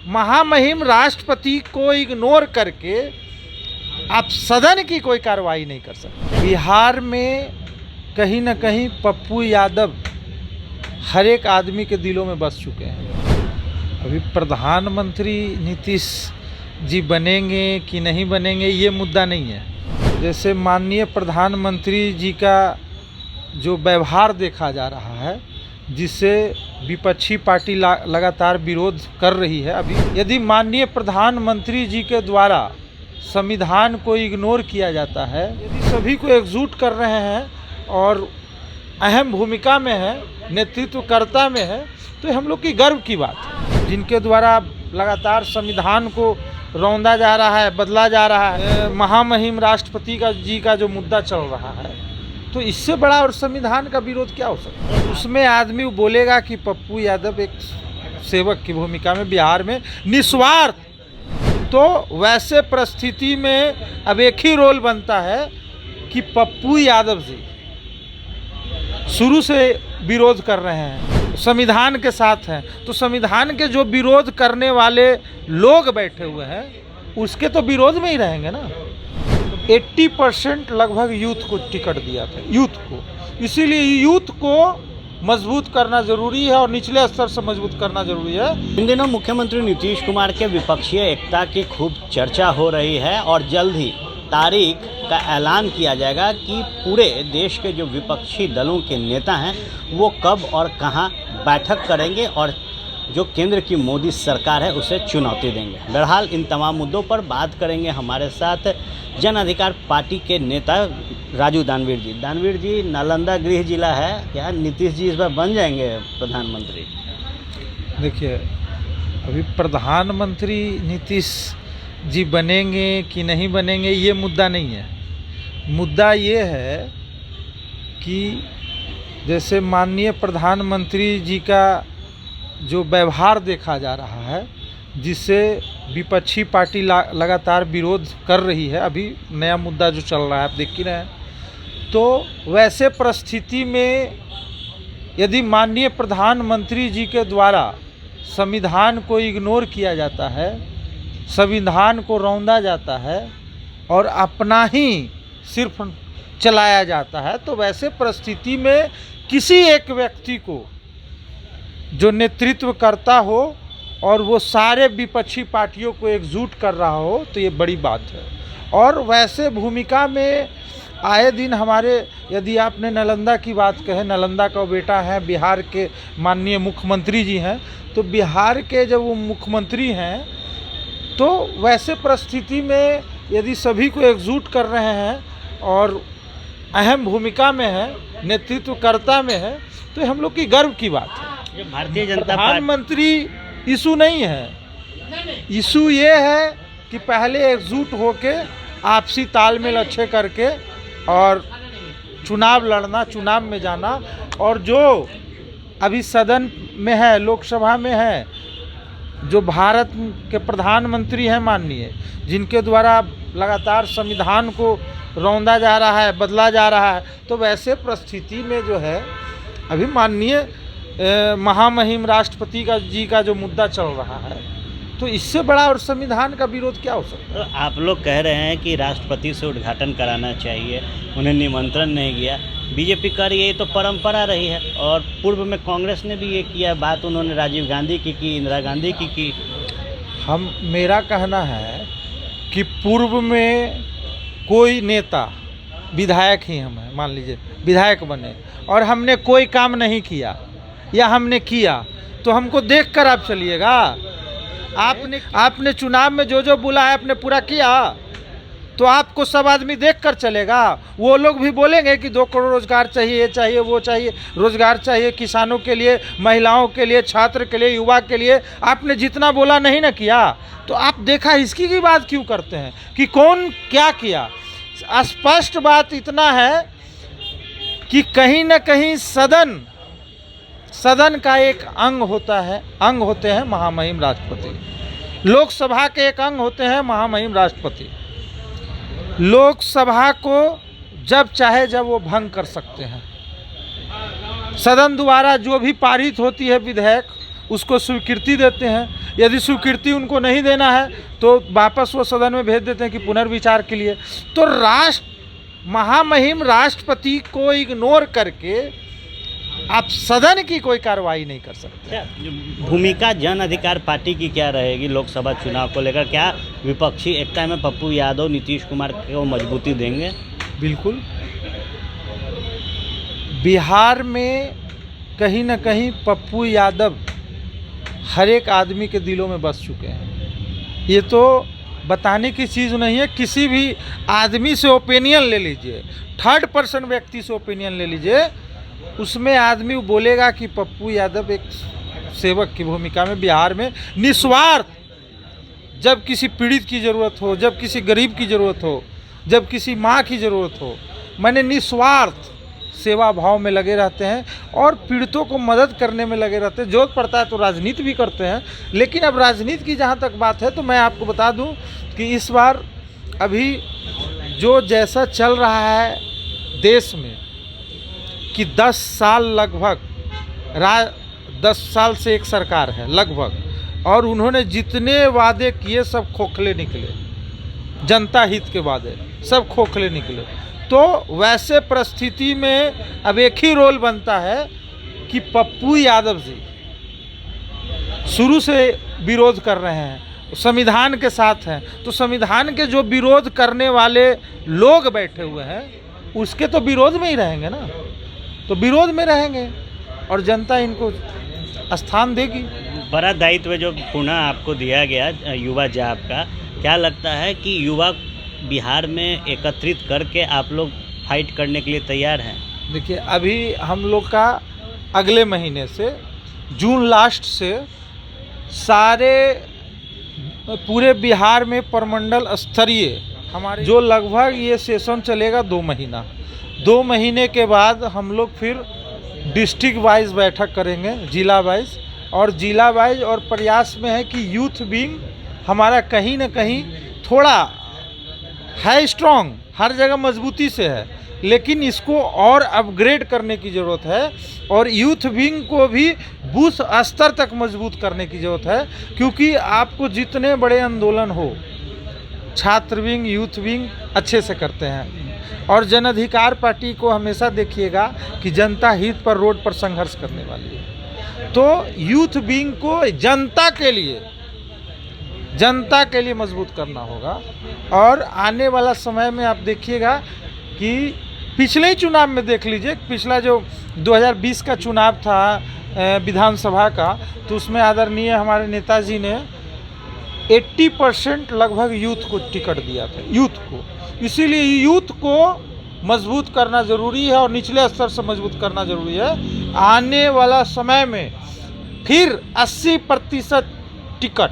महामहिम राष्ट्रपति को इग्नोर करके आप सदन की कोई कार्रवाई नहीं कर सकते। बिहार में कहीं ना कहीं पप्पू यादव हर एक आदमी के दिलों में बस चुके हैं। अभी प्रधानमंत्री नीतीश जी बनेंगे कि नहीं बनेंगे ये मुद्दा नहीं है। जैसे माननीय प्रधानमंत्री जी का जो व्यवहार देखा जा रहा है, जिससे विपक्षी पार्टी लगातार विरोध कर रही है। अभी यदि माननीय प्रधानमंत्री जी के द्वारा संविधान को इग्नोर किया जाता है, यदि सभी को एकजुट कर रहे हैं और अहम भूमिका में है, नेतृत्वकर्ता में है, तो हम लोग की गर्व की बात है। जिनके द्वारा लगातार संविधान को रौंदा जा रहा है, बदला जा रहा है, महामहिम राष्ट्रपति जी का जो मुद्दा चल रहा है, तो इससे बड़ा और संविधान का विरोध क्या हो सकता है। उसमें आदमी बोलेगा कि पप्पू यादव एक सेवक की भूमिका में बिहार में निस्वार्थ, तो वैसे परिस्थिति में अब एक ही रोल बनता है कि पप्पू यादव जी शुरू से विरोध कर रहे हैं, संविधान के साथ हैं, तो संविधान के जो विरोध करने वाले लोग बैठे हुए हैं उसके तो विरोध में ही रहेंगे ना। 80% लगभग यूथ को टिकट दिया था, यूथ को, इसीलिए यूथ को मजबूत करना जरूरी है और निचले स्तर से मजबूत करना जरूरी है। इन दिनों मुख्यमंत्री नीतीश कुमार के विपक्षीय एकता की खूब चर्चा हो रही है और जल्द ही तारीख का ऐलान किया जाएगा कि पूरे देश के जो विपक्षी दलों के नेता हैं वो कब और कहां बैठक करेंगे और जो केंद्र की मोदी सरकार है उसे चुनौती देंगे। बहरहाल इन तमाम मुद्दों पर बात करेंगे हमारे साथ जन अधिकार पार्टी के नेता राजू दानवीर जी। दानवीर जी, नालंदा गृह जिला है, क्या नीतीश जी इस बार बन जाएंगे प्रधानमंत्री? देखिए, अभी प्रधानमंत्री नीतीश जी बनेंगे कि नहीं बनेंगे ये मुद्दा नहीं है। मुद्दा ये है कि जैसे माननीय प्रधानमंत्री जी का जो व्यवहार देखा जा रहा है, जिससे विपक्षी पार्टी लगातार विरोध कर रही है। अभी नया मुद्दा जो चल रहा है आप देख ही रहे हैं, तो वैसे परिस्थिति में यदि माननीय प्रधानमंत्री जी के द्वारा संविधान को इग्नोर किया जाता है, संविधान को रौंदा जाता है और अपना ही सिर्फ चलाया जाता है, तो वैसे परिस्थिति में किसी एक व्यक्ति को जो नेतृत्व करता हो और वो सारे विपक्षी पार्टियों को एकजुट कर रहा हो, तो ये बड़ी बात है। और वैसे भूमिका में आए दिन हमारे, यदि आपने नालंदा की बात कहे, नालंदा का बेटा है, बिहार के माननीय मुख्यमंत्री जी हैं, तो बिहार के जब वो मुख्यमंत्री हैं, तो वैसे परिस्थिति में यदि सभी को एकजुट कर रहे हैं और अहम भूमिका में है, नेतृत्वकर्ता में है, तो हम लोग की गर्व की बात है। भारतीय जनता पार्टी प्रधानमंत्री इशू नहीं है, इशू ये है कि पहले एकजुट होके आपसी तालमेल अच्छे करके और चुनाव लड़ना, चुनाव में जाना। और जो अभी सदन में है, लोकसभा में है, जो भारत के प्रधानमंत्री हैं माननीय, जिनके द्वारा लगातार संविधान को रौंदा जा रहा है, बदला जा रहा है, तो वैसे परिस्थिति में जो है अभी माननीय महामहिम राष्ट्रपति जी का जो मुद्दा चल रहा है, तो इससे बड़ा और संविधान का विरोध क्या हो सकता है। तो आप लोग कह रहे हैं कि राष्ट्रपति से उद्घाटन कराना चाहिए, उन्हें निमंत्रण नहीं किया, बीजेपी कर रही है, ये तो परंपरा रही है और पूर्व में कांग्रेस ने भी ये किया, बात उन्होंने राजीव गांधी की, इंदिरा गांधी की। मेरा कहना है कि पूर्व में कोई नेता, विधायक ही हम हैं, मान लीजिए विधायक बने और हमने कोई काम नहीं किया या हमने किया, तो हमको देखकर आप चलिएगा। आपने चुनाव में जो बुला है आपने पूरा किया, तो आपको सब आदमी देखकर चलेगा। वो लोग भी बोलेंगे कि 2 करोड़ रोजगार चाहिए, चाहिए वो चाहिए, रोजगार चाहिए किसानों के लिए, महिलाओं के लिए, छात्र के लिए, युवा के लिए। आपने जितना बोला नहीं ना किया, तो आप देखा इसकी की बात क्यों करते हैं कि कौन क्या किया। स्पष्ट बात इतना है कि कहीं ना कहीं सदन का एक अंग होता है, अंग होते हैं महामहिम राष्ट्रपति। लोकसभा के एक अंग होते हैं महामहिम राष्ट्रपति। लोकसभा को जब चाहे जब वो भंग कर सकते हैं। सदन द्वारा जो भी पारित होती है विधेयक, उसको स्वीकृति देते हैं। यदि स्वीकृति उनको नहीं देना है तो वापस वो सदन में भेज देते हैं कि पुनर्विचार के लिए। तो महामहिम राष्ट्रपति को इग्नोर करके आप सदन की कोई कार्रवाई नहीं कर सकते। भूमिका जन अधिकार पार्टी की क्या रहेगी लोकसभा चुनाव को लेकर? क्या विपक्षी एकता में पप्पू यादव, नीतीश कुमार को मजबूती देंगे? बिल्कुल। बिहार में कहीं ना कहीं पप्पू यादव हर एक आदमी के दिलों में बस चुके हैं। ये तो बताने की चीज़ नहीं है। किसी भी आदमी से ओपिनियन ले लीजिए, थर्ड पर्सन व्यक्ति से ओपिनियन ले लीजिए, उसमें आदमी बोलेगा कि पप्पू यादव एक सेवक की भूमिका में बिहार में निस्वार्थ, जब किसी पीड़ित की ज़रूरत हो, जब किसी गरीब की ज़रूरत हो, जब किसी माँ की ज़रूरत हो, मैंने निस्वार्थ सेवा भाव में लगे रहते हैं और पीड़ितों को मदद करने में लगे रहते हैं। जरूरत पड़ता है तो राजनीति भी करते हैं। लेकिन अब राजनीति की जहाँ तक बात है तो मैं आपको बता दूं कि इस बार अभी जो जैसा चल रहा है देश में कि 10 साल लगभग 10 साल से एक सरकार है लगभग, और उन्होंने जितने वादे किए सब खोखले निकले, जनता हित के वादे सब खोखले निकले। तो वैसे परिस्थिति में अब एक ही रोल बनता है कि पप्पू यादव जी शुरू से विरोध कर रहे हैं, संविधान के साथ हैं, तो संविधान के जो विरोध करने वाले लोग बैठे हुए हैं उसके तो विरोध में ही रहेंगे ना, तो विरोध में रहेंगे और जनता इनको स्थान देगी। बड़ा दायित्व जो पुनः आपको दिया गया युवा जाप का, क्या लगता है कि युवा बिहार में एकत्रित करके आप लोग फाइट करने के लिए तैयार हैं? देखिए, अभी हम लोग का अगले महीने से जून लास्ट से सारे पूरे बिहार में प्रमंडल स्तरीय हमारे जो लगभग ये सेशन चलेगा 2 महीना। 2 महीने के बाद हम लोग फिर डिस्ट्रिक्ट वाइज बैठक करेंगे, जिला वाइज, और जिला वाइज और प्रयास में है कि यूथ विंग हमारा कहीं ना कहीं थोड़ा है स्ट्रॉन्ग, हर जगह मजबूती से है, लेकिन इसको और अपग्रेड करने की ज़रूरत है और यूथ विंग को भी बूथ स्तर तक मजबूत करने की ज़रूरत है। क्योंकि आपको जितने बड़े आंदोलन हो, छात्र विंग, यूथ विंग अच्छे से करते हैं। और जन अधिकार पार्टी को हमेशा देखिएगा कि जनता हित पर रोड पर संघर्ष करने वाली है। तो यूथ विंग को जनता के लिए मजबूत करना होगा। और आने वाला समय में आप देखिएगा कि पिछले ही चुनाव में देख लीजिए, पिछला जो 2020 का चुनाव था विधानसभा का, तो उसमें आदरणीय हमारे नेताजी ने 80% लगभग यूथ को टिकट दिया था, यूथ को। इसीलिए यूथ को मजबूत करना ज़रूरी है और निचले स्तर से मजबूत करना ज़रूरी है। आने वाला समय में फिर 80% टिकट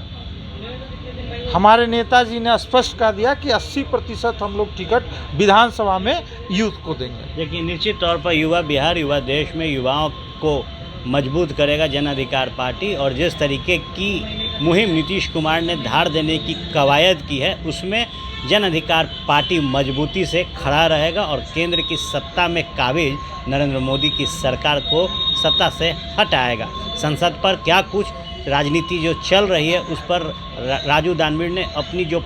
हमारे नेताजी ने स्पष्ट कर दिया कि 80% हम लोग टिकट विधानसभा में यूथ को देंगे। देखिए, निश्चित तौर पर युवा बिहार, युवा देश में युवाओं को मजबूत करेगा जन अधिकार पार्टी। और जिस तरीके की मुहिम नीतीश कुमार ने धार देने की कवायद की है, उसमें जन अधिकार पार्टी मजबूती से खड़ा रहेगा और केंद्र की सत्ता में काबिज नरेंद्र मोदी की सरकार को सत्ता से हटाएगा। संसद पर क्या कुछ राजनीति जो चल रही है उस पर राजू दानवीर ने अपनी जो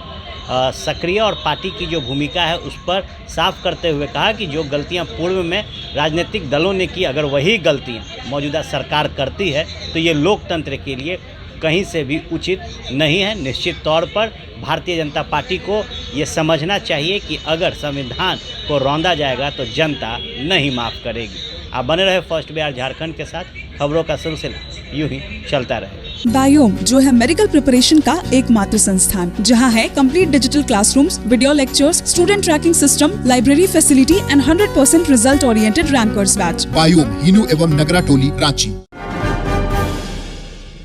सक्रिय और पार्टी की जो भूमिका है उस पर साफ करते हुए कहा कि जो गलतियां पूर्व में राजनीतिक दलों ने की, अगर वही गलतियां मौजूदा सरकार करती है तो ये लोकतंत्र के लिए कहीं से भी उचित नहीं है। निश्चित तौर पर भारतीय जनता पार्टी को ये समझना चाहिए कि अगर संविधान को रौंदा जाएगा तो जनता नहीं माफ़ करेगी। आप बने रहे फर्स्ट बिहार झारखंड के साथ, खबरों का सिलसिला यूं ही चलता रहेगा। बायोम जो है मेडिकल प्रिपरेशन का एकमात्र संस्थान, जहां है complete digital classrooms, video lectures, student tracking system, library facility and 100% result oriented rankers batch. Biome, Hinoo एवं नगरा टोली, रांची।